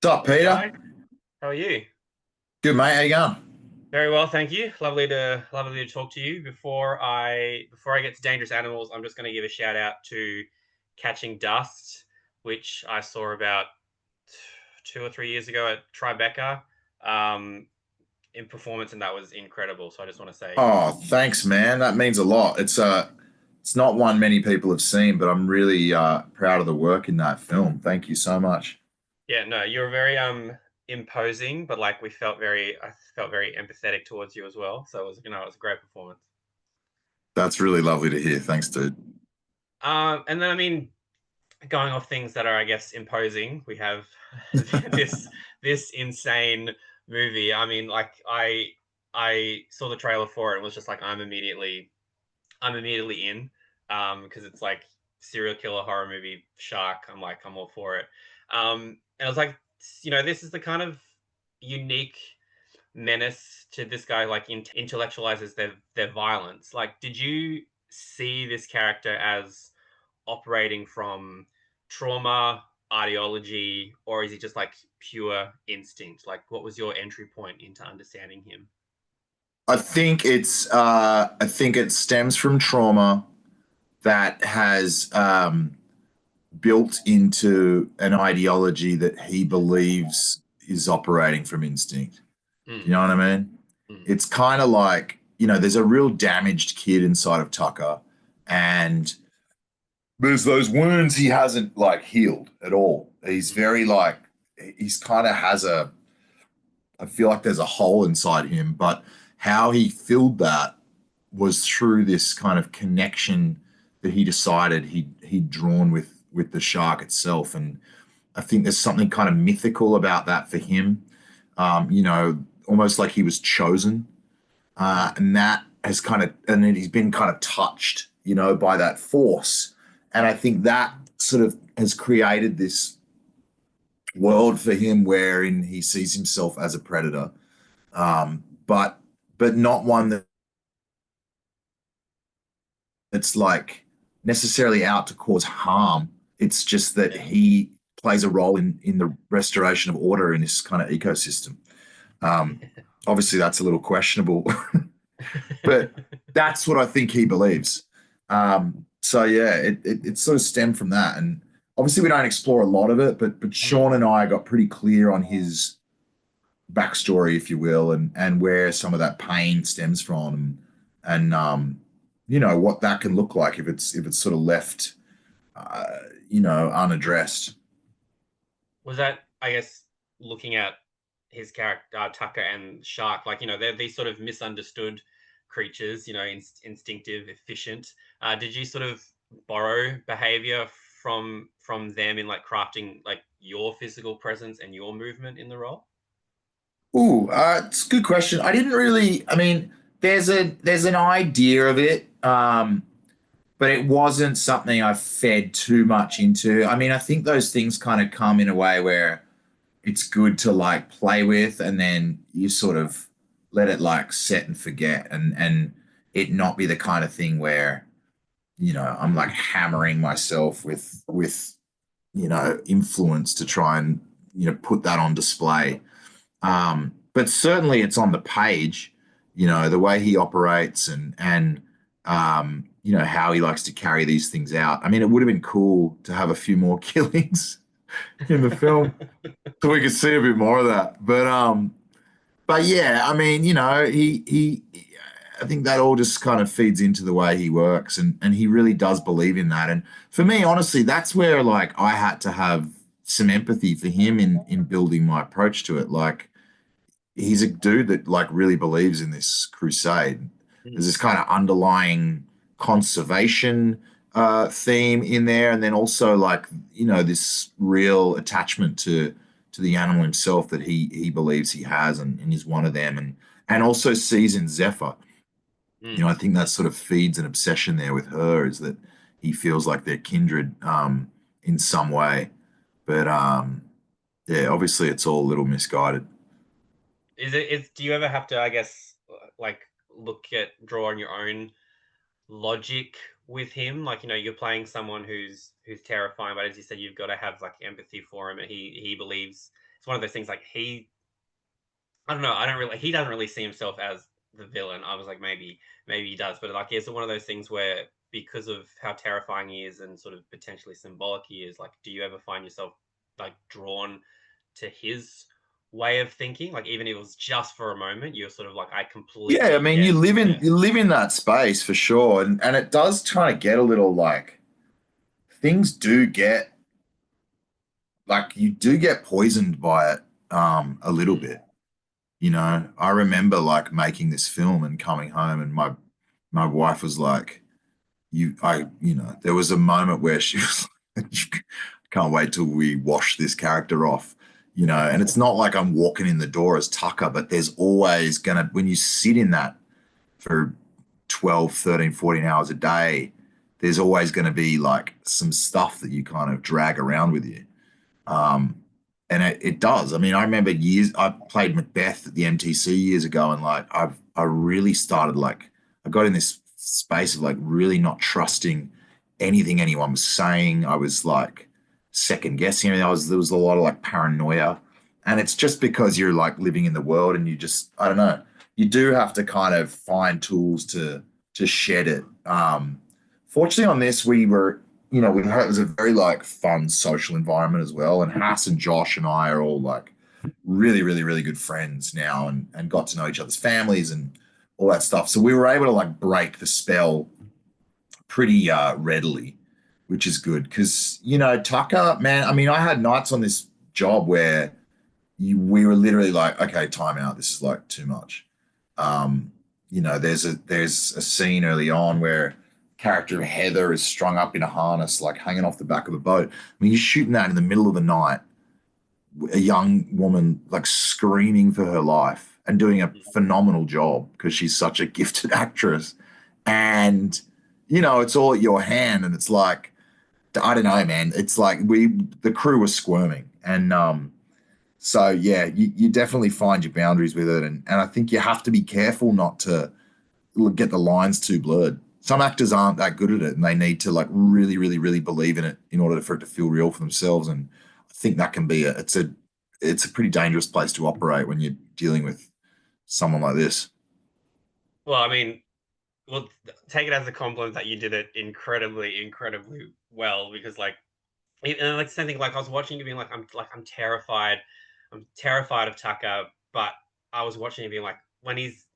What's up, Peter? Hi, how are you? Good, mate. How you going? Very well, thank you. Lovely to talk to you. Before I get to dangerous animals, I'm just going to give a shout out to Catching Dust, which I saw about 2 or 3 years ago at Tribeca, um, in performance, and that was incredible. So I just want to say, Oh, thanks, man. That means a lot. It's not one many people have seen, but I'm really proud of the work in that film. Thank you so much. yeah, no, you were very imposing, but like I felt very empathetic towards you as well. So it was a great performance. That's really lovely to hear. Thanks, dude. And then I mean, going off things that are, I guess, imposing, we have this this insane movie. I mean, like I saw the trailer for it and was just like, I'm immediately in, because it's like serial killer horror movie shark. I'm all for it. And I was like, this is the kind of unique menace to this guy, like intellectualizes their violence. Like, did you see this character as operating from trauma, ideology, or is he just like pure instinct? Like, what was your entry point into understanding him? I think it stems from trauma that has built into an ideology that he believes is operating from instinct. Do you Mm, know what I mean? mm, It's kind of like, there's a real damaged kid inside of Tucker, and there's those wounds he hasn't like healed at all. He's mm, very like he's kind of has a I feel like there's a hole inside him, but how he filled that was through this kind of connection that he decided he'd drawn with the shark itself. And I think there's something kind of mythical about that for him. Almost like he was chosen. mm. And that has kind of, and then he's been kind of touched, by that force. And I think that sort of has created this world for him wherein he sees himself as a predator, but not one that's like necessarily out to cause harm. It's just that Yeah. he plays a role in the restoration of order in this kind of ecosystem. Um, Obviously, that's a little questionable, but that's what I think he believes. So yeah, it sort of stemmed from that, and obviously we don't explore a lot of it, but Mm. Sean and I got pretty clear on his backstory, if you will, and where some of that pain stems from, and what that can look like if it's sort of left, unaddressed. Was that, I guess, looking at his character, Tucker and Shark, like, they're these sort of misunderstood creatures, instinctive, efficient. Did you sort of borrow behavior from them in like crafting like your physical presence and your movement in the role? Ooh, it's a good question. I didn't really. I mean, there's an idea of it, but it wasn't something I fed too much into. I mean, I think those things kind of come in a way where it's good to like play with, and then you sort of let it like set and forget, and it not be the kind of thing where I'm like hammering myself with influence to try and put that on display. But certainly it's on the page, the way he operates, and how he likes to carry these things out. I mean, it would have been cool to have a few more killings in the film so we could see a bit more of that. But yeah, I mean, he I think that all just kind of feeds into the way he works, and he really does believe in that. And for me, honestly, that's where like I had to have some empathy for him in building my approach to it. Like he's a dude that like really believes in this crusade. There's Mm. this kind of underlying conservation theme in there, and then also like this real attachment to the animal himself that he believes he has, and is one of them, and also sees in Zephyr. Mm. I think that sort of feeds an obsession there with her, is that he feels like they're kindred in some way, but yeah, obviously it's all a little misguided. Do you ever have to, I guess, like draw on your own logic with him? Like, you're playing someone who's terrifying, but as you said, you've got to have like empathy for him, and he believes it's one of those things like I don't know, he doesn't really see himself as the villain. I was like, maybe he does, but like, is it one of those things where because of how terrifying he is and sort of potentially symbolic he is, like, do you ever find yourself like drawn to his way of thinking? Like, even if it was just for a moment, you're sort of like, I Yeah, I completely mean, get, yeah. you live in that space for sure, and it does kind of get a little like things do get like you do get poisoned by it a little Mm, bit. You know, I remember like making this film and coming home, and my wife was like, you know, there was a moment where she was like, can't wait till we wash this character off, you know, and it's not like I'm walking in the door as Tucker, but there's always gonna, when you sit in that for 12, 13, 14 hours a day, there's always going to be like some stuff that you kind of drag around with you. Um, and it does. I mean, I remember years, I played Macbeth at the MTC years ago, and like I really started like, I got in this space of like really not trusting anything anyone was saying. I was like second guessing. I mean, there was a lot of like paranoia. And it's just because you're like living in the world and you just, I don't know, you do have to kind of find tools to shed it. Fortunately, on this, we were, you know, it was a very like fun social environment as well. And Hass and Josh and I are all like really, really, really good friends now, and got to know each other's families and all that stuff. So we were able to like break the spell pretty readily, which is good because you know Tucker, man. I mean, I had nights on this job where we were literally like, okay, time out. This is like too much. Um, you know, there's a scene early on where character Heather is strung up in a harness, like hanging off the back of a boat. I mean, you're shooting that in the middle of the night, a young woman like screaming for her life and doing a mm. phenomenal job because she's such a gifted actress. And, you know, it's all at your hand. And it's like, I don't know, man. It's like the crew was squirming. And, so yeah, you definitely find your boundaries with it, and I think you have to be careful not to get the lines too blurred. Some actors aren't that good at it, and they need to like really, really, really believe in it in order for it to feel real for themselves. And I think that can be it's a pretty dangerous place to operate when you're dealing with someone like this. Well, I mean, well, take it as a compliment that you did it incredibly well, because like, and like same thing, like I was watching you being like, I'm terrified of Tucker, but I was watching you being like, when he's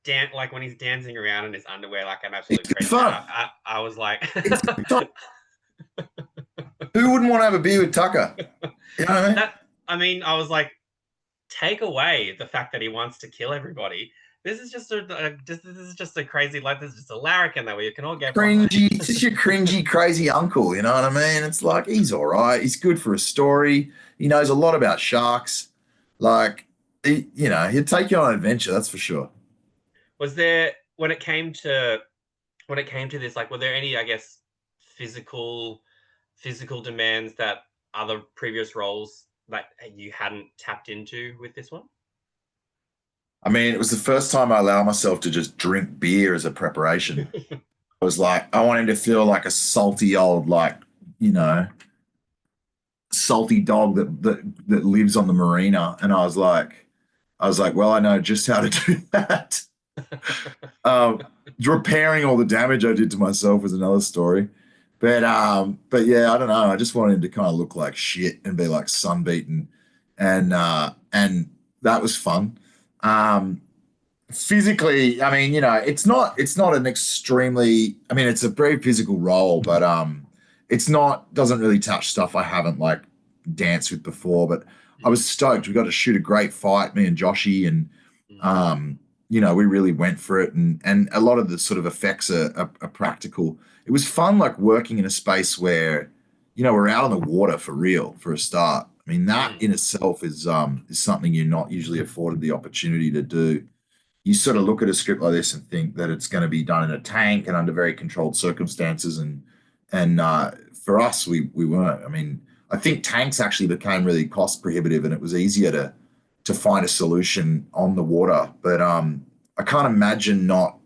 dancing around in his underwear like an absolute It's good crazy man, fun. I was like, It's good fun. Who wouldn't want to have a beer with Tucker? You know what I mean? that. I mean, I was like, take away the fact that he wants to kill everybody. This is just a crazy, like, this is just a larrikin that we can all get behind. Cringy, it's just your cringy, crazy uncle. You know what I mean? It's like he's all right. He's good for a story. He knows a lot about sharks. Like, you know, he'd take you on an adventure. That's for sure. Was there, when it came to this, like, were there any, I guess, physical physical demands that other previous roles that you hadn't tapped into with this one? I mean, it was the first time I allowed myself to just drink beer as a preparation. I was like, I want him to feel like a salty old, like, you know, salty dog that lives on the marina. And I was like, well, I know just how to do that. Um, Repairing all the damage I did to myself was another story. But yeah, I don't know. I just wanted him to kind of look like shit and be like sunbeaten, and that was fun. Um, Physically, I mean, you know, it's not an extremely. I mean, it's a very physical role, but it's not doesn't really touch stuff I haven't like danced with before. But I Mm, was stoked. We got to shoot a great fight, me and Joshy, and mm, um, you know, we really went for it, and a lot of the sort of effects are practical. It was fun, like working in a space where, you know, we're out on the water for real for a start. I mean, that mm. in itself is something you're not usually afforded the opportunity to do. You sort of look at a script like this and think that it's going to be done in a tank and under very controlled circumstances, and for us, we weren't. I mean, I think tanks actually became really cost prohibitive, and it was easier to find a solution on the water. But I can't imagine not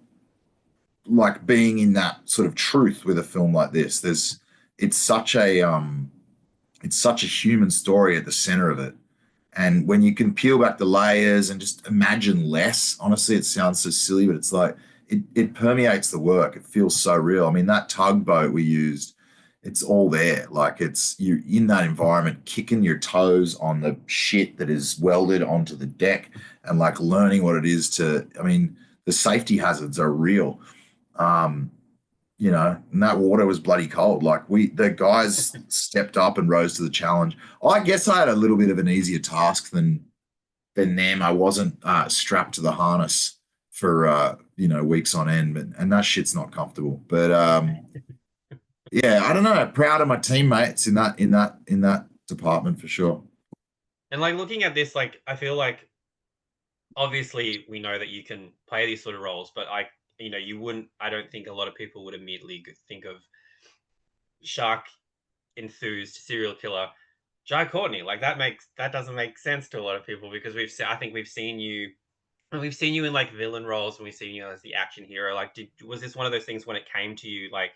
like being in that sort of truth with a film like this. There's it's such a it's such a human story at the center of it, And when you can peel back the layers and just imagine less, honestly, it sounds so silly, but it's like it permeates the work. It feels so real. I mean, that tugboat we used, it's all there. Like it's you in that environment, kicking your toes on the shit that is welded onto the deck and like learning what it is to, I mean, the safety hazards are real. Um, and that water was bloody cold. Like the guys stepped up and rose to the challenge. I guess I had a little bit of an easier task than them. I wasn't strapped to the harness for weeks on end, and that shit's not comfortable. But yeah, I don't know. Proud of my teammates in that department for sure. And like looking at this, like I feel like obviously we know that you can play these sort of roles, but you wouldn't. I don't think a lot of people would immediately think of shark enthused serial killer Jai Courtney. Like that doesn't make sense to a lot of people because I think we've seen you in like villain roles and we've seen you as the action hero. Like, was this one of those things when it came to you, like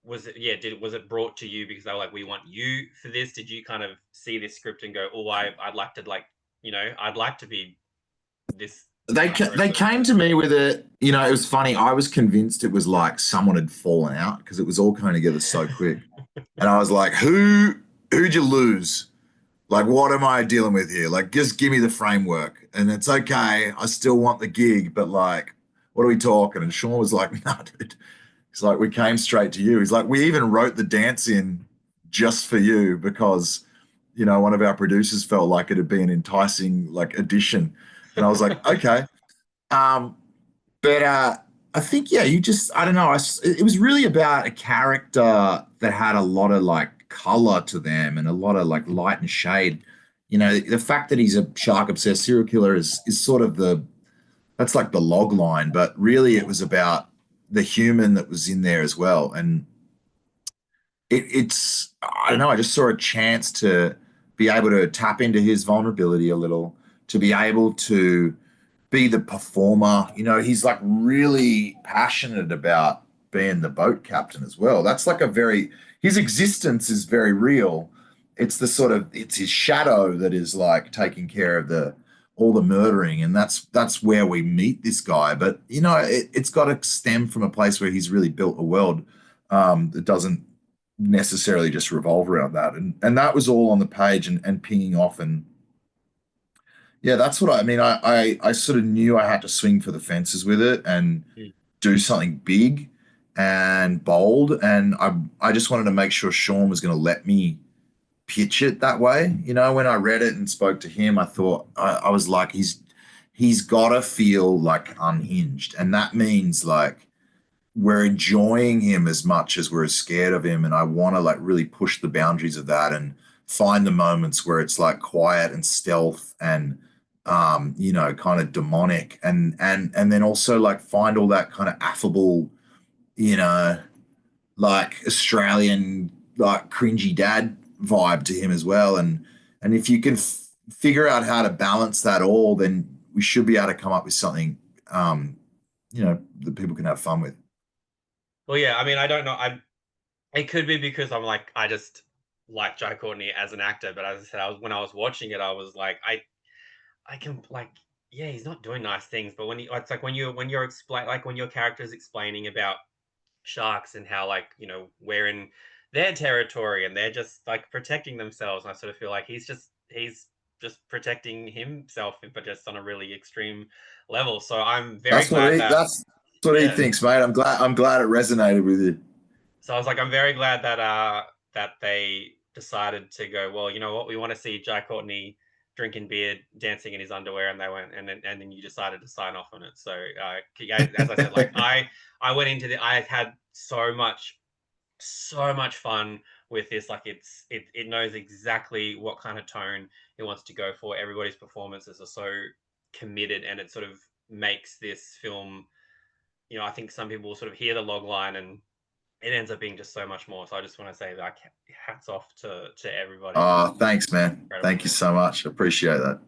was it brought to you because they were like, we want you for this? Did you kind of see this script and go, oh, I'd like to I'd like to be this They kind of they person? came to me with it. It was funny. I was convinced it was like someone had fallen out because it was all coming together so quick, and I was like, who'd you lose? Like, what am I dealing with here? Like, just give me the framework, and it's okay. I still want the gig, but like, what are we talking? And Sean was like, no, dude. He's like, we came straight to you. He's like, we even wrote the dance in just for you because, one of our producers felt like it'd be an enticing like addition. And I was like, okay. Um, but I think, yeah, I don't know. It was really about a character that had a lot of like color to them and a lot of like light and shade. The fact that he's a shark obsessed serial killer is sort of that's like the log line, but really it was about the human that was in there as well. And it's I don't know, I just saw a chance to be able to tap into his vulnerability a little, to be able to be the performer. He's like really passionate about being the boat captain as well. That's like his existence is very real. It's his shadow that is like taking care of all the murdering, and that's where we meet this guy. But it's got to stem from a place where he's really built a world that doesn't necessarily just revolve around that, and that was all on the page and pinging off. And yeah, that's what I mean. I sort of knew I had to swing for the fences with it and Mm. do something big and bold. And I just wanted to make sure Sean was going to let me pitch it that way. When I read it and spoke to him, I thought I was like, he's got to feel like unhinged, and that means like we're enjoying him as much as we're scared of him. And I want to like really push the boundaries of that and find the moments where it's like quiet and stealth and kind of demonic, and then also like find all that kind of affable, you know, like Australian like cringy dad vibe to him as well. And if you can figure out how to balance that all, then we should be able to come up with something that people can have fun with. Well, yeah, I mean, I don't know. It could be because I just like Jai Courtney as an actor, but as I said, when I was watching it, I was like, I can like, yeah, he's not doing nice things, but it's like when you're explain like when your character is explaining about sharks and how like we're in their territory and they're just like protecting themselves, and I sort of feel like he's just protecting himself, but just on a really extreme level. So I'm very That's what glad he that that's what he yeah. thinks, mate. I'm glad it resonated with you. So I was like, I'm very glad that they decided to go, well, you know what, we want to see Jai Courtney drinking beer, dancing in his underwear, and they went, and then you decided to sign off on it. So yeah, as I said, like I went into I had so much fun with this. Like it knows exactly what kind of tone it wants to go for. Everybody's performances are so committed, and it sort of makes this film. I think some people will sort of hear the log line and it ends up being just so much more. So I just want to say that hats off to everybody. It was Thanks, man. incredible. Thank you so much. Appreciate that.